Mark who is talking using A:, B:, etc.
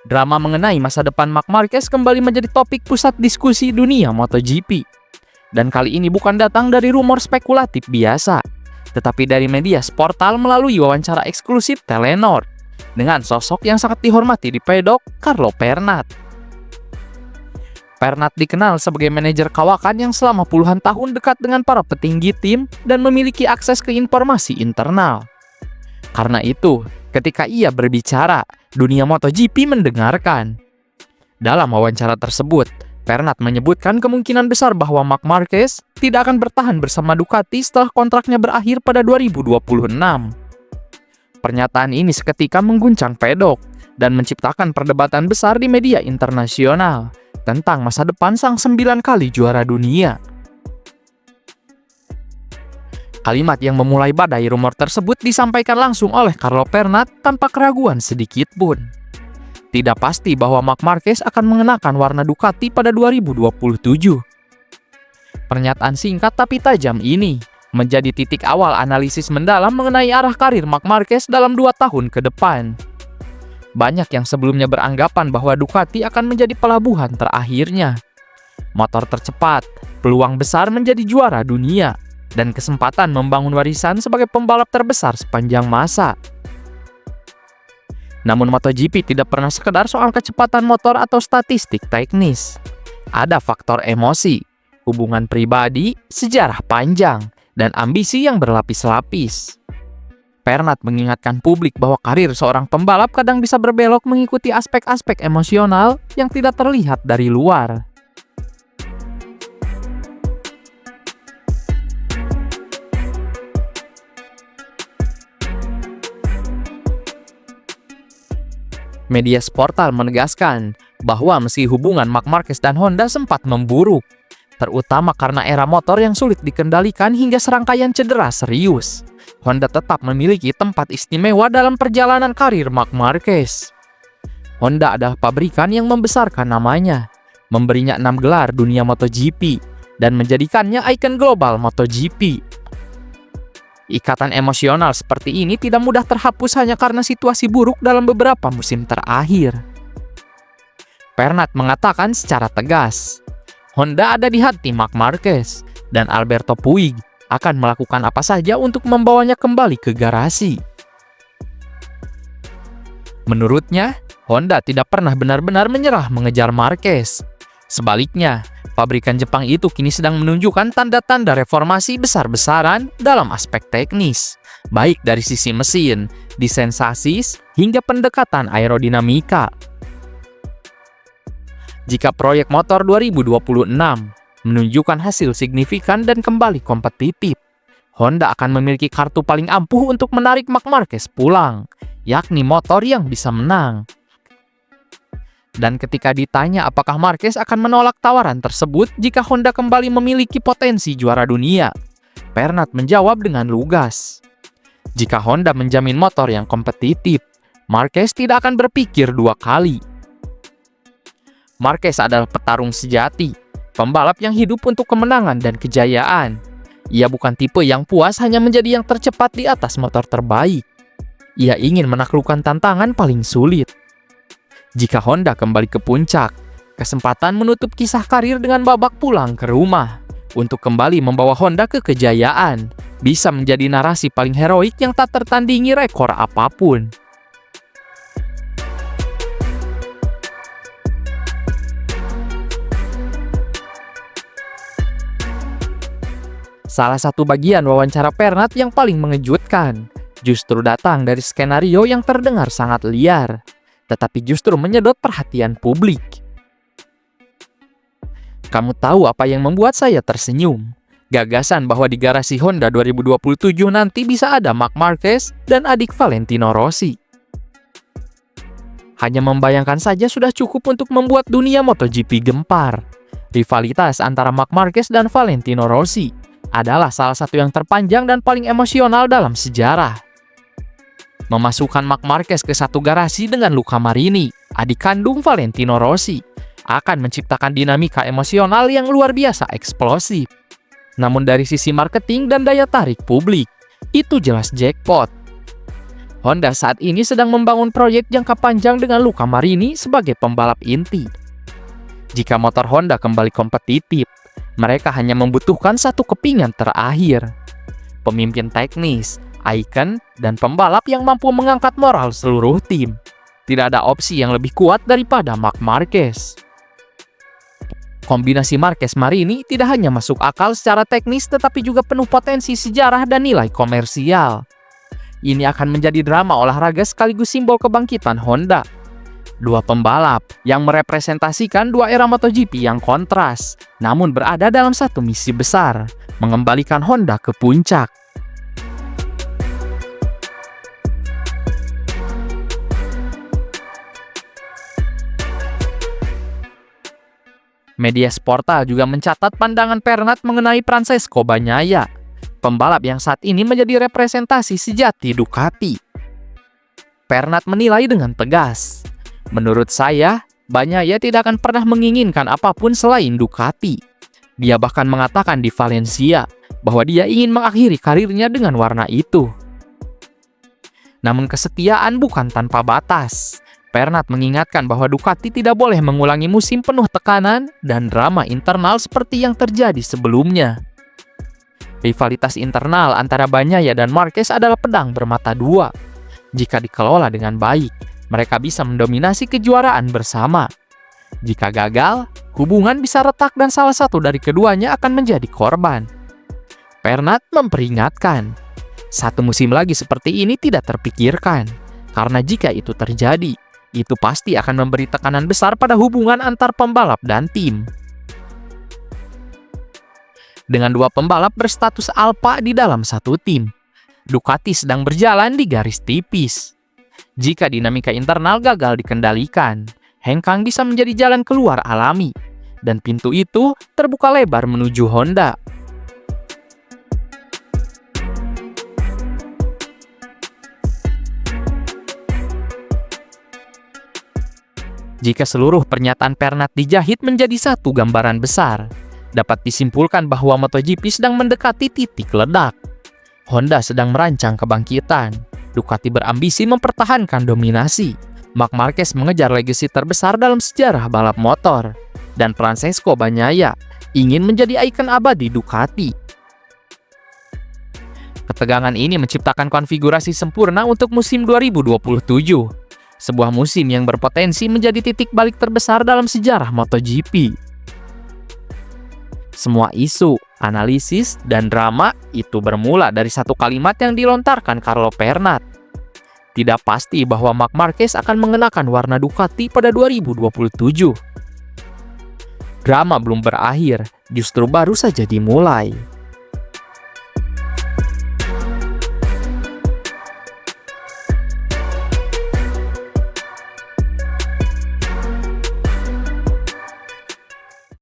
A: Drama mengenai masa depan Marc Marquez kembali menjadi topik pusat diskusi dunia MotoGP. Dan kali ini bukan datang dari rumor spekulatif biasa, tetapi dari media sportal melalui wawancara eksklusif Telenor dengan sosok yang sangat dihormati di pedok, Carlo Pernat. Pernat dikenal sebagai manajer kawakan yang selama puluhan tahun dekat dengan para petinggi tim dan memiliki akses ke informasi internal. Karena itu, ketika ia berbicara, dunia MotoGP mendengarkan. Dalam wawancara tersebut, Pernat menyebutkan kemungkinan besar bahwa Marc Marquez tidak akan bertahan bersama Ducati setelah kontraknya berakhir pada 2026. Pernyataan ini seketika mengguncang pedok dan menciptakan perdebatan besar di media internasional tentang masa depan sang 9 kali juara dunia. Kalimat yang memulai badai rumor tersebut disampaikan langsung oleh Carlo Pernat tanpa keraguan sedikit pun. Tidak pasti bahwa Marc Marquez akan mengenakan warna Ducati pada 2027. Pernyataan singkat tapi tajam ini menjadi titik awal analisis mendalam mengenai arah karir Marc Marquez dalam 2 tahun ke depan. Banyak yang sebelumnya beranggapan bahwa Ducati akan menjadi pelabuhan terakhirnya. Motor tercepat, peluang besar menjadi juara dunia, dan kesempatan membangun warisan sebagai pembalap terbesar sepanjang masa. Namun MotoGP tidak pernah sekedar soal kecepatan motor atau statistik teknis. Ada faktor emosi, hubungan pribadi, sejarah panjang, dan ambisi yang berlapis-lapis. Pernat mengingatkan publik bahwa karir seorang pembalap kadang bisa berbelok mengikuti aspek-aspek emosional yang tidak terlihat dari luar. Media sportal menegaskan bahwa meski hubungan Marc Marquez dan Honda sempat memburuk, terutama karena era motor yang sulit dikendalikan hingga serangkaian cedera serius, Honda tetap memiliki tempat istimewa dalam perjalanan karir Marc Marquez. Honda adalah pabrikan yang membesarkan namanya, memberinya 6 gelar dunia MotoGP, dan menjadikannya ikon global MotoGP. Ikatan emosional seperti ini tidak mudah terhapus hanya karena situasi buruk dalam beberapa musim terakhir. Pernat mengatakan secara tegas, Honda ada di hati Marc Marquez, dan Alberto Puig akan melakukan apa saja untuk membawanya kembali ke garasi. Menurutnya, Honda tidak pernah benar-benar menyerah mengejar Marquez. Sebaliknya, pabrikan Jepang itu kini sedang menunjukkan tanda-tanda reformasi besar-besaran dalam aspek teknis, baik dari sisi mesin, desain sasis, hingga pendekatan aerodinamika. Jika proyek motor 2026 menunjukkan hasil signifikan dan kembali kompetitif, Honda akan memiliki kartu paling ampuh untuk menarik Marc Marquez pulang, yakni motor yang bisa menang. Dan ketika ditanya apakah Marquez akan menolak tawaran tersebut jika Honda kembali memiliki potensi juara dunia, Pernat menjawab dengan lugas. Jika Honda menjamin motor yang kompetitif, Marquez tidak akan berpikir 2 kali. Marquez adalah petarung sejati, pembalap yang hidup untuk kemenangan dan kejayaan. Ia bukan tipe yang puas hanya menjadi yang tercepat di atas motor terbaik. Ia ingin menaklukkan tantangan paling sulit. Jika Honda kembali ke puncak, kesempatan menutup kisah karir dengan babak pulang ke rumah untuk kembali membawa Honda ke kejayaan bisa menjadi narasi paling heroik yang tak tertandingi rekor apapun. Salah satu bagian wawancara Pernat yang paling mengejutkan justru datang dari skenario yang terdengar sangat liar, tetapi justru menyedot perhatian publik. Kamu tahu apa yang membuat saya tersenyum? Gagasan bahwa di garasi Honda 2027 nanti bisa ada Marc Marquez dan adik Valentino Rossi. Hanya membayangkan saja sudah cukup untuk membuat dunia MotoGP gempar. Rivalitas antara Marc Marquez dan Valentino Rossi adalah salah satu yang terpanjang dan paling emosional dalam sejarah. Memasukkan Marc Marquez ke satu garasi dengan Luca Marini, adik kandung Valentino Rossi, akan menciptakan dinamika emosional yang luar biasa eksplosif. Namun dari sisi marketing dan daya tarik publik, itu jelas jackpot. Honda saat ini sedang membangun proyek jangka panjang dengan Luca Marini sebagai pembalap inti. Jika motor Honda kembali kompetitif, mereka hanya membutuhkan satu kepingan terakhir: pemimpin teknis, ikon, dan pembalap yang mampu mengangkat moral seluruh tim. Tidak ada opsi yang lebih kuat daripada Marc Marquez. Kombinasi Marquez-Marini tidak hanya masuk akal secara teknis, tetapi juga penuh potensi sejarah dan nilai komersial. Ini akan menjadi drama olahraga sekaligus simbol kebangkitan Honda. Dua pembalap yang merepresentasikan dua era MotoGP yang kontras, namun berada dalam satu misi besar, mengembalikan Honda ke puncak. Media Sporta juga mencatat pandangan Pernat mengenai Francesco Bagnaia, pembalap yang saat ini menjadi representasi sejati Ducati. Pernat menilai dengan tegas, "Menurut saya, Bagnaia tidak akan pernah menginginkan apapun selain Ducati." Dia bahkan mengatakan di Valencia bahwa dia ingin mengakhiri karirnya dengan warna itu. Namun kesetiaan bukan tanpa batas. Pernat mengingatkan bahwa Ducati tidak boleh mengulangi musim penuh tekanan dan drama internal seperti yang terjadi sebelumnya. Rivalitas internal antara Bagnaia dan Marquez adalah pedang bermata dua. Jika dikelola dengan baik, mereka bisa mendominasi kejuaraan bersama. Jika gagal, hubungan bisa retak dan salah satu dari keduanya akan menjadi korban. Pernat memperingatkan, satu musim lagi seperti ini tidak terpikirkan, karena jika itu terjadi, itu pasti akan memberi tekanan besar pada hubungan antar pembalap dan tim. Dengan dua pembalap berstatus alfa di dalam satu tim, Ducati sedang berjalan di garis tipis. Jika dinamika internal gagal dikendalikan, hengkang bisa menjadi jalan keluar alami, dan pintu itu terbuka lebar menuju Honda. Jika seluruh pernyataan Pernat dijahit menjadi satu gambaran besar, dapat disimpulkan bahwa MotoGP sedang mendekati titik ledak. Honda sedang merancang kebangkitan, Ducati berambisi mempertahankan dominasi, Marc Marquez mengejar legasi terbesar dalam sejarah balap motor, dan Francesco Bagnaia ingin menjadi ikon abadi Ducati. Ketegangan ini menciptakan konfigurasi sempurna untuk musim 2027. Sebuah musim yang berpotensi menjadi titik balik terbesar dalam sejarah MotoGP. Semua isu, analisis, dan drama itu bermula dari satu kalimat yang dilontarkan Carlo Pernat. Tidak pasti bahwa Marc Marquez akan mengenakan warna Ducati pada 2027. Drama belum berakhir, justru baru saja dimulai.